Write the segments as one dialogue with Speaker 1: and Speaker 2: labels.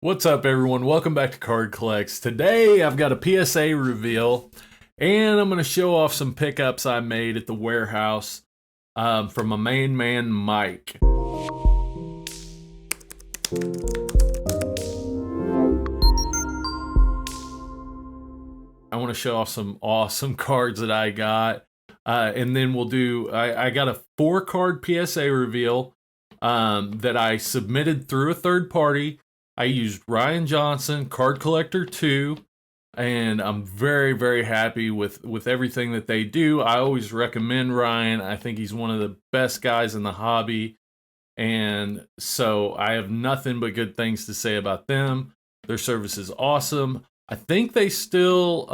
Speaker 1: What's up, everyone? Welcome back to CardCollex. Today, I've got a PSA reveal, and I'm going to show off some pickups I made at the warehouse from my main man, Mike. I want to show off some awesome cards that I got, and then we'll do. I got a 4-card PSA reveal that I submitted through a third party. I used Ryan Johnson, CardCollector2, and I'm very, very happy with everything that they do. I always recommend Ryan. I think he's one of the best guys in the hobby, and so I have nothing but good things to say about them. Their service is awesome. I think they still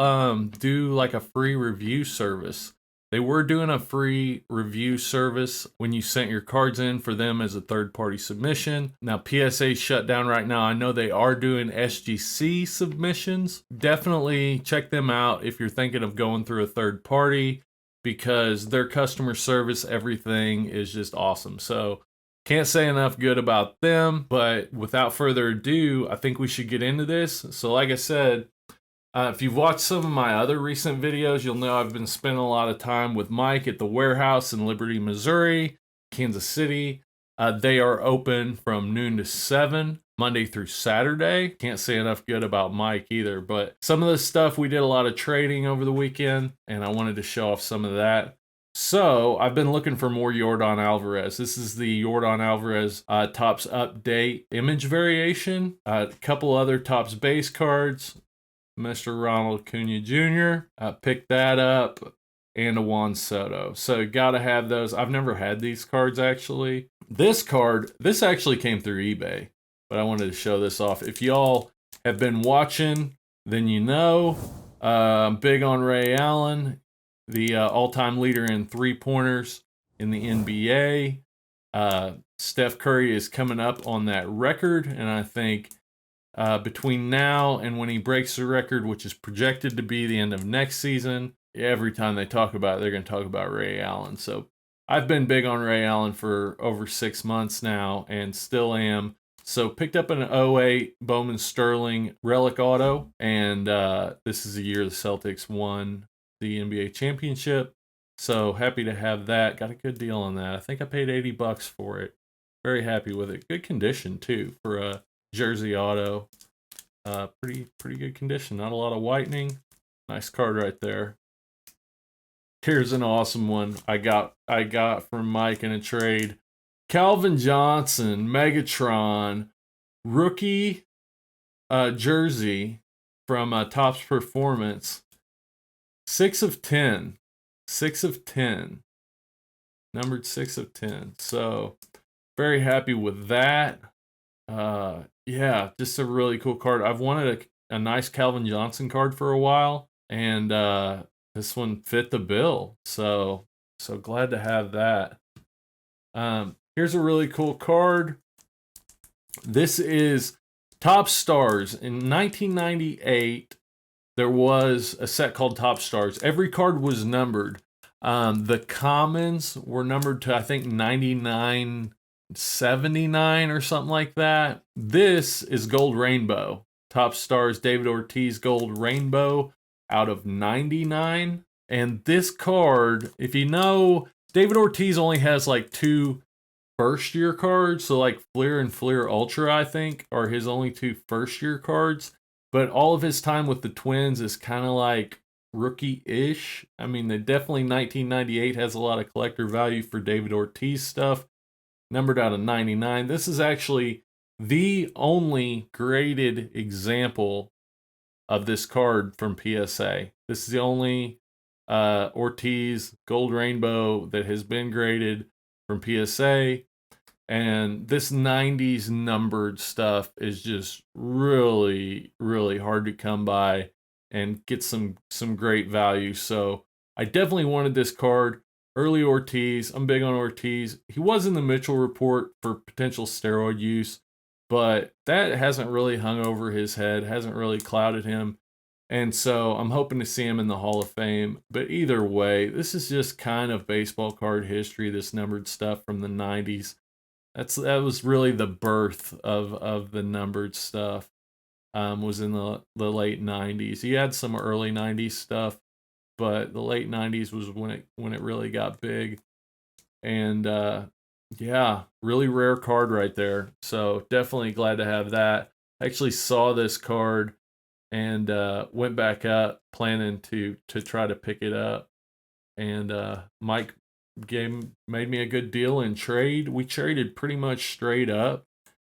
Speaker 1: do like a free review service. They were doing a free review service when you sent your cards in for them as a third-party submission. Now, PSA shut down right now. I know they are doing SGC submissions. Definitely check them out if you're thinking of going through a third party, because their customer service, everything is just awesome. So, can't say enough good about them, but without further ado, I think we should get into this. So, like I said, if you've watched some of my other recent videos, you'll know I've been spending a lot of time with Mike at the warehouse in Liberty, Missouri, Kansas City. They are open from noon to 7, Monday through Saturday. Can't say enough good about Mike either, but some of this stuff, we did a lot of trading over the weekend, and I wanted to show off some of that. So, I've been looking for more Yordan Alvarez. This is the Yordan Alvarez Topps Update image variation. A couple other Topps base cards. Mr. Ronald Acuna Jr. Picked that up, and a Juan Soto. So gotta have those. I've never had these cards actually. This card, this actually came through eBay, but I wanted to show this off. If y'all have been watching, then you know I'm big on Ray Allen, the all-time leader in three-pointers in the NBA. Steph Curry is coming up on that record, and I think between now and when he breaks the record, which is projected to be the end of next season, every time they talk about it, they're going to talk about Ray Allen. So I've been big on Ray Allen for over 6 months now and still am. So picked up an 08 Bowman Sterling Relic Auto, and this is the year the Celtics won the NBA championship. So happy to have that. Got a good deal on that. I think I paid $80 for it. Very happy with it. Good condition too for a jersey auto. Pretty good condition. Not a lot of whitening. Nice card right there. Here's an awesome one I got from Mike in a trade. Calvin Johnson, Megatron, rookie jersey from Topps Performance. 6 of 10. 6 of 10. Numbered 6 of 10. So, very happy with that. Yeah, just a really cool card. I've wanted a nice Calvin Johnson card for a while, and this one fit the bill. So glad to have that. Here's a really cool card. This is Top Stars. In 1998, there was a set called Top Stars. Every card was numbered. The commons were numbered to, I think, 9979 or something like that. This is Gold Rainbow. Top Stars David Ortiz Gold Rainbow out of 99. And this card, if you know, David Ortiz only has like 2 first-year cards. So like Fleer and Fleer Ultra, I think, are his only 2 first-year cards. But all of his time with the Twins is kind of like rookie-ish. I mean, they definitely 1998 has a lot of collector value for David Ortiz stuff. Numbered out of 99. This is actually the only graded example of this card from PSA. This is the only Ortiz Gold Rainbow that has been graded from PSA. And this 90s numbered stuff is just really, really hard to come by and get some great value. So I definitely wanted this card. Early Ortiz, I'm big on Ortiz. He was in the Mitchell report for potential steroid use, but that hasn't really hung over his head, hasn't really clouded him. And so I'm hoping to see him in the Hall of Fame. But either way, this is just kind of baseball card history, this numbered stuff from the 90s. That was really the birth of the numbered stuff. was in the late 90s. He had some early 90s stuff, but the late 90s was when it really got big. And yeah, really rare card right there. So definitely glad to have that. I actually saw this card and went back up planning to try to pick it up. And Mike made me a good deal in trade. We traded pretty much straight up,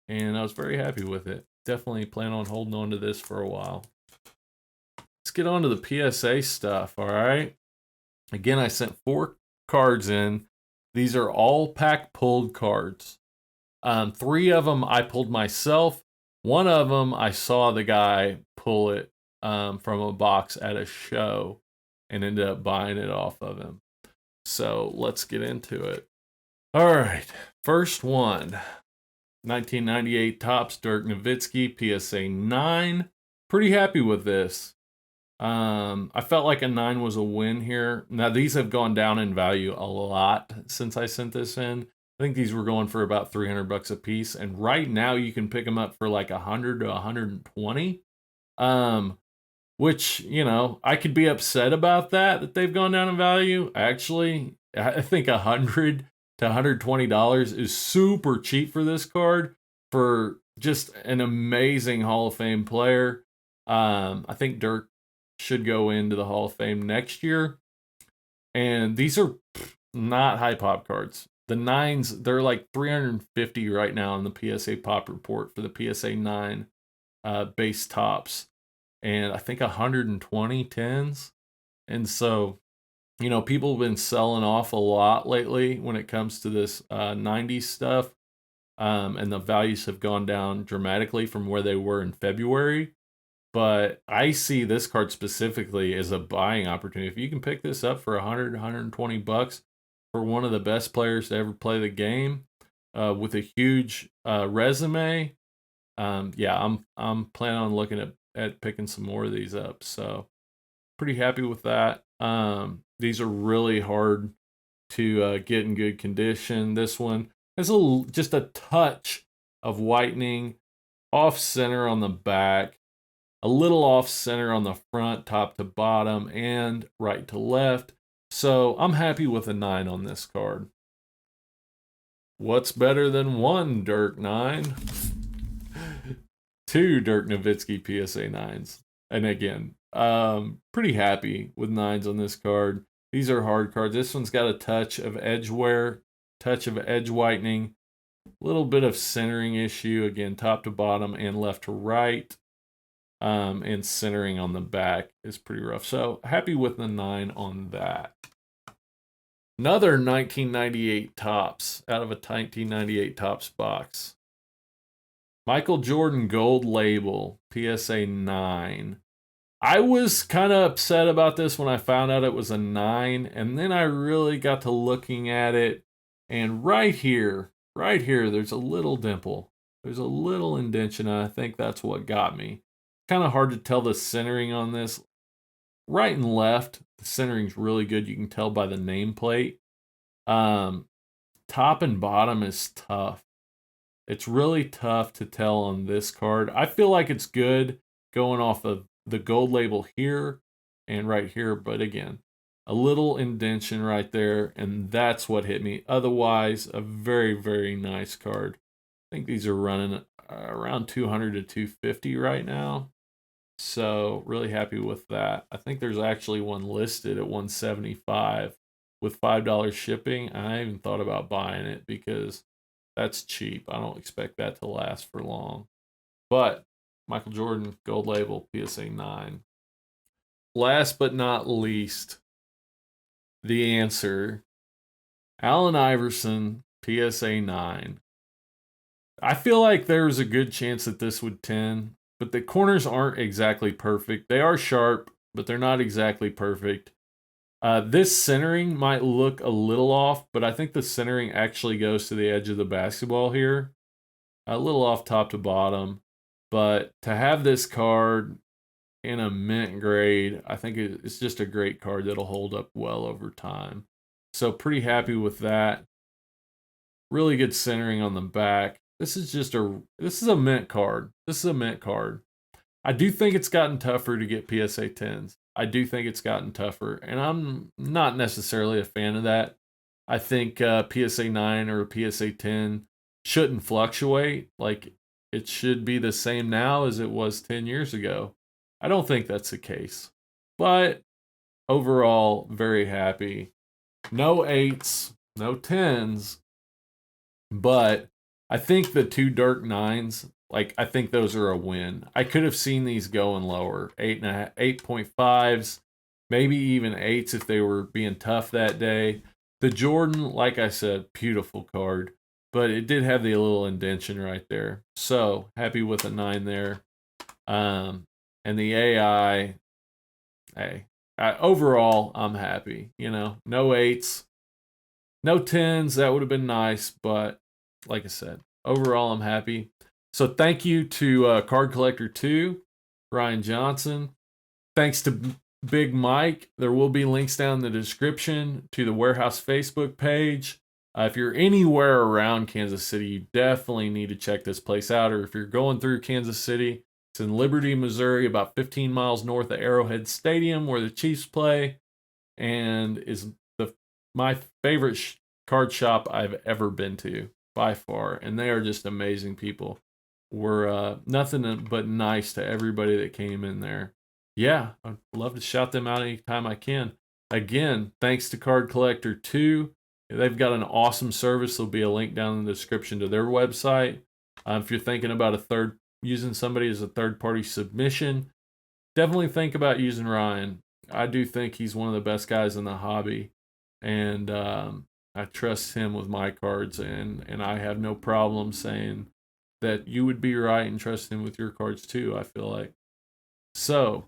Speaker 1: and I was very happy with it. Definitely plan on holding on to this for a while. Let's get on to the PSA stuff, all right? Again, I sent 4 cards in. These are all pack pulled cards. 3 of them I pulled myself. 1 of them I saw the guy pull it from a box at a show and ended up buying it off of him. So let's get into it. All right, first one. 1998 Topps Dirk Nowitzki PSA 9. Pretty happy with this. I felt like a 9 was a win here. Now these have gone down in value a lot since I sent this in. I think these were going for about $300 a piece, and right now you can pick them up for like 100 to 120. Which, you know, I could be upset about that they've gone down in value. Actually, I think $100 to $120 is super cheap for this card for just an amazing Hall of Fame player. I think Dirk should go into the Hall of Fame next year. And these are not high pop cards. The 9s, they're like 350 right now on the PSA pop report for the PSA 9 base tops. And I think 120 10s. And so, you know, people have been selling off a lot lately when it comes to this 90s stuff. And the values have gone down dramatically from where they were in February. But I see this card specifically as a buying opportunity. If you can pick this up for 100, 120 bucks for one of the best players to ever play the game with a huge resume, yeah, I'm planning on looking at picking some more of these up. So pretty happy with that. These are really hard to get in good condition. This one has just a touch of whitening, off center on the back, a little off center on the front, top to bottom, and right to left. So I'm happy with a 9 on this card. What's better than 1 Dirk 9? 2 Dirk Nowitzki PSA 9s. And again, pretty happy with 9s on this card. These are hard cards. This one's got a touch of edge wear, touch of edge whitening, a little bit of centering issue, again, top to bottom and left to right. And centering on the back is pretty rough. So happy with the 9 on that. Another 1998 Topps out of a 1998 Topps box. Michael Jordan Gold Label, PSA 9. I was kind of upset about this when I found out it was a 9, and then I really got to looking at it, and right here, there's a little dimple. There's a little indention, and I think that's what got me. Kind of hard to tell the centering on this. Right and left, the centering's really good. You can tell by the nameplate. Top and bottom is tough. It's really tough to tell on this card. I feel like it's good going off of the gold label here and right here, but again, a little indention right there, and that's what hit me. Otherwise, a very, very nice card. I think these are running around 200 to 250 right now. So really happy with that. I think there's actually one listed at 175 with $5 shipping. I even thought about buying it because that's cheap. I don't expect that to last for long. But Michael Jordan Gold Label PSA 9. Last but not least, the answer. Allen Iverson PSA 9. I feel like there's a good chance that this would 10. But the corners aren't exactly perfect. They are sharp, but they're not exactly perfect. This centering might look a little off, but I think the centering actually goes to the edge of the basketball here. A little off top to bottom. But to have this card in a mint grade, I think it's just a great card that'll hold up well over time. So pretty happy with that. Really good centering on the back. This is a mint card. This is a mint card. I do think it's gotten tougher to get PSA 10s. I do think it's gotten tougher, and I'm not necessarily a fan of that. I think PSA 9 or a PSA 10 shouldn't fluctuate. Like, it should be the same now as it was 10 years ago. I don't think that's the case. But overall, very happy. No 8s, no 10s, but I think the 2 Dirk 9s, like, I think those are a win. I could have seen these going lower, 8.5s, maybe even 8s if they were being tough that day. The Jordan, like I said, beautiful card, but it did have the little indentation right there. So happy with a 9 there. And the AI, hey, overall, I'm happy. You know, no 8s, no 10s. That would have been nice, but like I said, overall, I'm happy. So thank you to Card Collector 2, Ryan Johnson. Thanks to Big Mike. There will be links down in the description to the Warehouse Facebook page. If you're anywhere around Kansas City, you definitely need to check this place out. Or if you're going through Kansas City, it's in Liberty, Missouri, about 15 miles north of Arrowhead Stadium, where the Chiefs play, and is my favorite card shop I've ever been to by far. And they are just amazing people. We're nothing but nice to everybody that came in there. Yeah, I'd love to shout them out anytime I can. Again, thanks to Card Collector 2. They've got an awesome service. There'll be a link down in the description to their website. If you're thinking about using somebody as a third-party submission, definitely think about using Ryan. I do think he's one of the best guys in the hobby, and I trust him with my cards, and I have no problem saying that you would be right and trust him with your cards too, I feel like. So,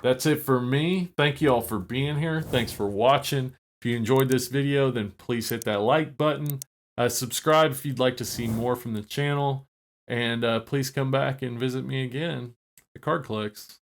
Speaker 1: that's it for me. Thank you all for being here. Thanks for watching. If you enjoyed this video, then please hit that like button. Subscribe if you'd like to see more from the channel. And please come back and visit me again at CardCollex.